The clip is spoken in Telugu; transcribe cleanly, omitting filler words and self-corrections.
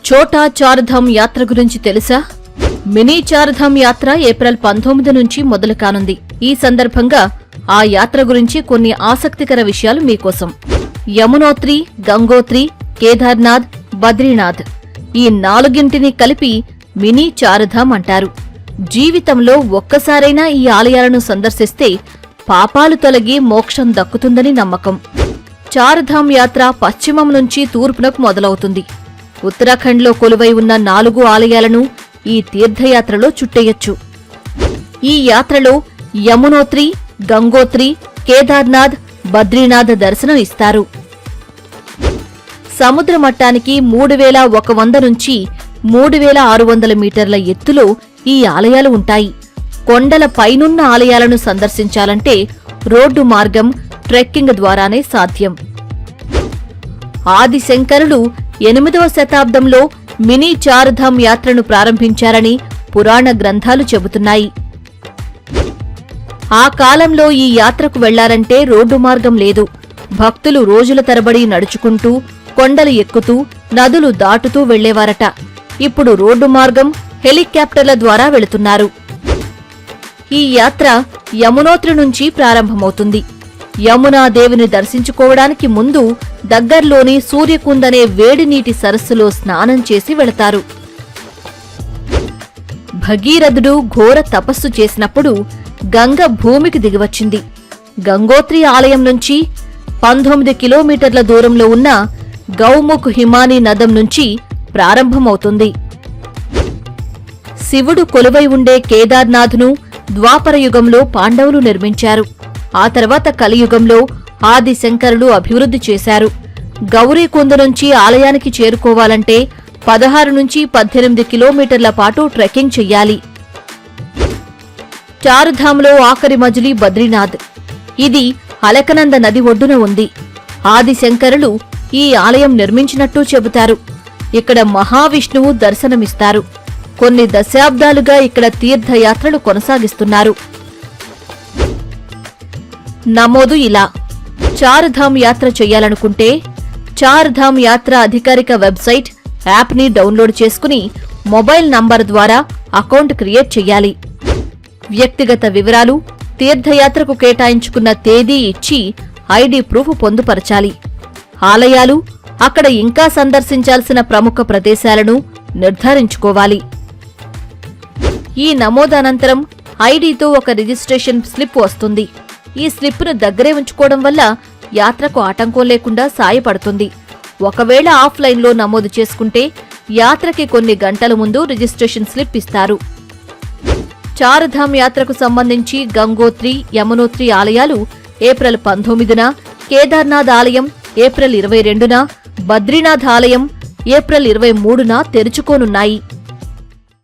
ఛోటా చార్ధామ్ యాత్ర గురించి తెలుసా? మినీ చార్ధామ్ యాత్ర ఏప్రిల్ 19 నుంచి మొదలు కానుంది. ఈ సందర్భంగా ఆ యాత్ర గురించి కొన్ని ఆసక్తికర విషయాలు మీకోసం. యమునోత్రి, గంగోత్రి, కేదార్నాథ్, బద్రీనాథ్ ఈ నాలుగింటిని కలిపి మినీ చార్ధామ్ అంటారు. జీవితంలో ఒక్కసారైనా ఈ ఆలయాలను సందర్శిస్తే పాపాలు తొలగి మోక్షం దక్కుతుందని నమ్మకం. చార్ధామ్ యాత్ర పశ్చిమం నుంచి తూర్పునకు మొదలవుతుంది. ఉత్తరాఖండ్లో కొలువై ఉన్న 4 ఆలయాలను ఈ తీర్థయాత్రలో చుట్టేయొచ్చు. ఈ యాత్రలో యమునోత్రి, గంగోత్రి, కేదార్నాథ్, బద్రీనాథ్ దర్శనం ఇస్తారు. సముద్ర మట్టానికి 3100 నుంచి 3600 మీటర్ల ఎత్తులో ఈ ఆలయాలు ఉంటాయి. కొండల పైనున్న ఆలయాలను సందర్శించాలంటే రోడ్డు మార్గం, ట్రెక్కింగ్ ద్వారానే సాధ్యం. ఆదిశంకరులు 8వ శతాబ్దంలో మినీ చార్ధామ్ యాత్రను ప్రారంభించారని పురాణ గ్రంథాలు చెబుతున్నాయి. ఆ కాలంలో ఈ యాత్రకు వెళ్లాలంటే రోడ్డు మార్గం లేదు. భక్తులు రోజుల తరబడి నడుచుకుంటూ, కొండలు ఎక్కుతూ, నదులు దాటుతూ వెళ్లేవారట. ఇప్పుడు రోడ్డు మార్గం, హెలికాప్టర్ల ద్వారా వెళుతున్నారు. ఈ యాత్ర యమునోత్రి నుంచి ప్రారంభమవుతుంది. యమునాదేవిని దర్శించుకోవడానికి ముందు దగ్గర్లోని సూర్యకుందనే వేడి నీటి సరస్సులో స్నానం చేసి వెళతారు. భగీరథుడు ఘోర తపస్సు చేసినప్పుడు గంగ భూమికి దిగివచ్చింది. గంగోత్రి ఆలయం నుంచి 19 కిలోమీటర్ల దూరంలో ఉన్న గౌముఖ్ హిమానీ నదం నుంచి ప్రారంభమవుతుంది. శివుడు కొలువై ఉండే కేదార్నాథ్ను ద్వాపరయుగంలో పాండవులు నిర్మించారు. ఆ తర్వాత కలియుగంలో ఆదిశంకరులు అభివృద్ధి చేశారు. గౌరీకుంద నుంచి ఆలయానికి చేరుకోవాలంటే 16 నుంచి 18 కిలోమీటర్ల పాటు ట్రెక్కింగ్ చెయ్యాలి. చార్ధామ్లో ఆఖరి మజిలీ బద్రీనాథ్. ఇది అలకనంద నది ఒడ్డున ఉంది. ఆదిశంకరులు ఈ ఆలయం నిర్మించినట్టు చెబుతారు. ఇక్కడ మహావిష్ణువు దర్శనమిస్తారు. కొన్ని దశాబ్దాలుగా ఇక్కడ తీర్థయాత్రలు కొనసాగిస్తున్నారు. నమోదు ఇలా: చార్ధామ్ యాత్ర చెయ్యాలనుకుంటే చార్ధామ్ యాత్ర అధికారిక వెబ్సైట్, యాప్ని డౌన్లోడ్ చేసుకుని మొబైల్ నంబర్ ద్వారా అకౌంట్ క్రియేట్ చెయ్యాలి. వ్యక్తిగత వివరాలు, తీర్థయాత్రకు కేటాయించుకున్న తేదీ ఇచ్చి ఐడి ప్రూఫ్ పొందుపరచాలి. ఆలయాలు, అక్కడ ఇంకా సందర్శించాల్సిన ప్రముఖ ప్రదేశాలను నిర్ధారించుకోవాలి. ఈ నమోదనంతరం ఐడితో ఒక రిజిస్ట్రేషన్ స్లిప్ వస్తుంది. ఈ స్లిప్ను దగ్గరే ఉంచుకోవడం వల్ల యాత్రకు ఆటంకం లేకుండా సాయపడుతుంది. ఒకవేళ ఆఫ్లైన్లో నమోదు చేసుకుంటే యాత్రకి కొన్ని గంటల ముందు రిజిస్ట్రేషన్ స్లిప్ ఇస్తారు. చార్ధామ్ యాత్రకు సంబంధించి గంగోత్రి, యమునోత్రి ఆలయాలు ఏప్రిల్ 19న, కేదార్నాథ్ ఆలయం ఏప్రిల్ 22న, బద్రీనాథ్ ఆలయం ఏప్రిల్ 23న తెరుచుకోనున్నాయి.